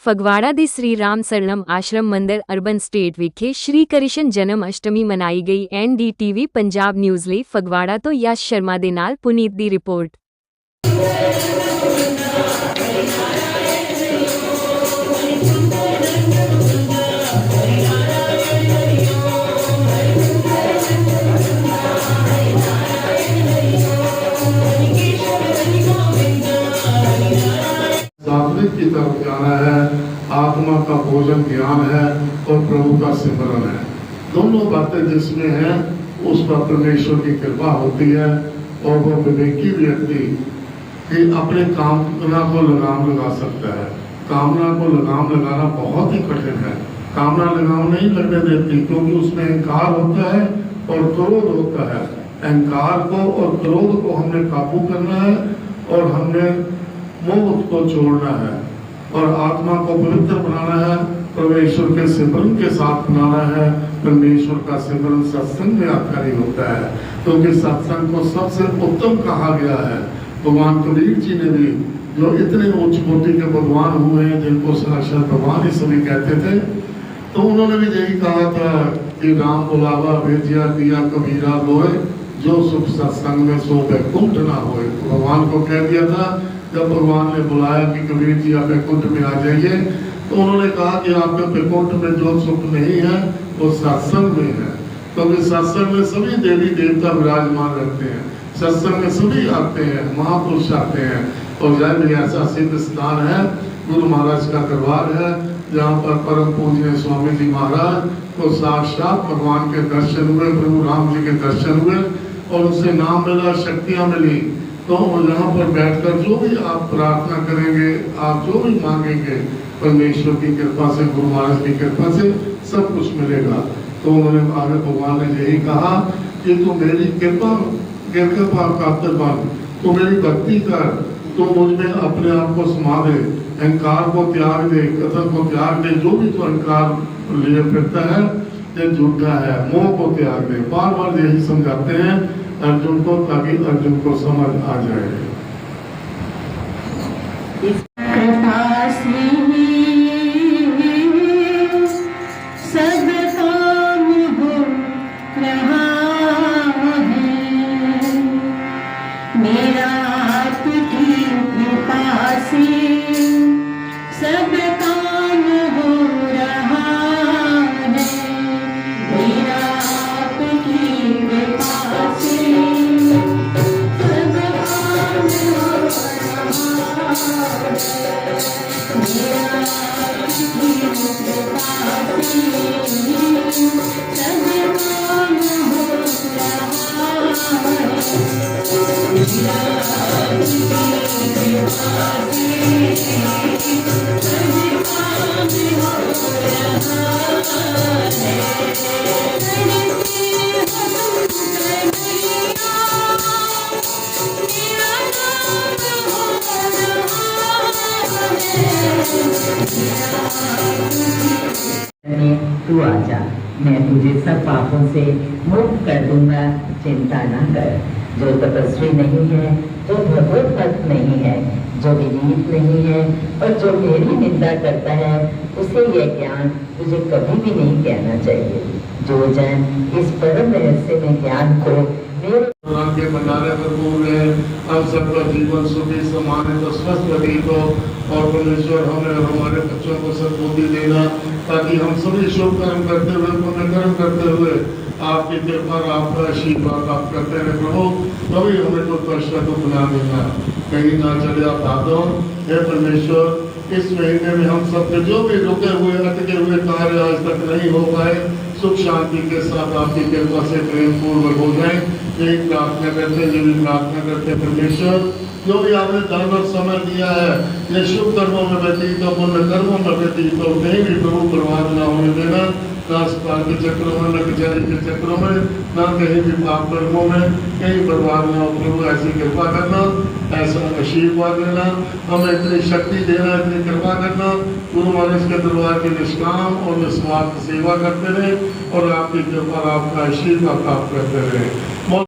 ਫਗਵਾੜਾ ਦੇ ਸ੍ਰੀ ਰਾਮ ਸਰਲਮ ਆਸ਼ਰਮ ਮੰਦਿਰ urban state ਵਿਖੇ ਸ਼੍ਰੀ ਕ੍ਰਿਸ਼ਨ ਜਨਮ ਅਸ਼ਟਮੀ ਮਨਾਈ ਗਈ। NDTV ਪੰਜਾਬ ਨਿਊਜ਼ ਲਈ ਫਗਵਾੜਾ ਤੋਂ ਯਸ਼ ਸ਼ਰਮਾ ਦੇ ਨਾਲ ਪੁਨੀਤ ਦੀ ਰਿਪੋਰਟ। सात्विक की तरफ जाना है, आत्मा का भोजन ज्ञान है और प्रभु का सिमरन है। दोनों बातें जिसमें हैं उस पर परमेश्वर की कृपा होती है और वो विवेकी व्यक्ति कि अपने कामना को लगाम लगा सकता है। कामना को लगाम लगाना बहुत ही कठिन है। कामना लगाम नहीं लगने देती क्योंकि उसमें अहंकार होता है और क्रोध होता है। अहंकार को और क्रोध को हमने काबू करना है और हमने मोह को छोड़ना है और आत्मा को पवित्र बनाना है। परमेश्वर के सिमरन के साथ बनाना है। परमेश्वर का सिमरन सत्संग में आता नहीं होता है क्योंकि सत्संग को सबसे उत्तम कहा गया है। भगवान कबीर जी ने भी जो इतने उच्च कोटि के भगवान हुए हैं जिनको साक्षात भगवान ही सभी कहते थे, तो उन्होंने भी यही कहा था कि राम बुलावा भेजिया दिया कबीरा लोए, जो सुख सत्संग में सो बैकुंठ ना होए। भगवान को कह दिया था जब भगवान ने बुलाया कि कबीर जी आप बैकुंठ में आ जाइए, तो उन्होंने कहा कि आपके बैकुंठ में जो सुख नहीं है वो सत्संग में है। क्योंकि सत्संग में सभी देवी देवता विराजमान रहते हैं, सत्संग में सभी आते हैं, महापुरुष आते हैं। और जय भी ऐसा सिद्ध स्थान है, गुरु महाराज का दरबार है, जहाँ पर परम पूज्य स्वामी जी महाराज को साक्षात भगवान के दर्शन हुए, प्रभु राम जी के दर्शन हुए और उनसे नाम मिला, शक्तियाँ मिली। तो यहाँ पर बैठकर जो भी आप प्रार्थना करेंगे, आप जो भी मांगेंगे, परमेश्वर की कृपा से, गुरु महाराज की कृपा से सब कुछ मिलेगा। तो उन्होंने आगे भगवान ने यही कहा कि तू मेरी कृपा खातिर बन, तू मेरी भक्ति कर, तू मुझ में अपने आप को समा दे, अहंकार को त्याग दे, कथन को त्याग दे। जो भी तो अहंकार लिए फिरता है ये झूठा है। मोह को त्याग दे। बार बार यही समझाते हैं अर्जुन को, ताकि अर्जुन को समझ आ जाए। कृपा से सब काम हो रहा है, मेरा आपकी कृपा से सब काम हो रहा है, मेरा आपकी कृपा से सब काम हो रहा है, मेरा आपकी कृपा से सब काम हो रहा है, मेरा आपकी कृपा से सब काम हो रहा तू आजा, मैं तुझे सब पापों से मुक्त कर दूंगा, चिंता न कर। जो तपस्वी नहीं है, जो भगवत भक्त नहीं है, जो विनीत नहीं है और जो मेरी निंदा करता है, उसे यह ज्ञान तुझे कभी भी नहीं कहना चाहिए। जो जन इस परम रहस्य में ज्ञान को मेरे के भंडारे भरपूर है, हम सबका जीवन सुखी समान तो स्वस्थ व्यतीत हो और परमेश्वर हमें और हमारे बच्चों को सद्बुद्धि देना, ताकि हम सभी शुभ कर्म करते हुए, पुण्य कर्म करते हुए आपकी कृपा और आपका आशीर्वाद आप करते रहे प्रभु। कभी हमें कोई कष्ट तो बना देना, कहीं ना चले आप भादों। हे परमेश्वर, इस महीने में हम सबके जो भी रुके हुए अटके हुए कार्य आज तक नहीं हो पाए, सुख शांति के साथ आपकी कृपा से प्रेम पूर्वक हो जाए, यही प्रार्थना करते, ये भी प्रार्थना करते परमेश्वर। जो भी आपने धर्म और समय दिया है, ये शुभ कर्मों में व्यतीत हो, पुण्य कर्मों में व्यतीत हो, कहीं भी प्रभु बर्बाद ना होने देना, ना अस्पताल के चक्रों में, न कचहरी के चक्रों में, ना कहीं भी पाप कर्मों में कहीं बर्बाद ना हो प्रभु। ऐसी कृपा करना, ऐसा आशीर्वाद देना, हमें इतनी शक्ति देना, इतनी कृपा करना। गुरु महाराज के दरबार की निष्काम और निस्वार्थ सेवा करते रहे और आपकी कृपा, आपका आशीर्वाद प्राप्त करते रहे।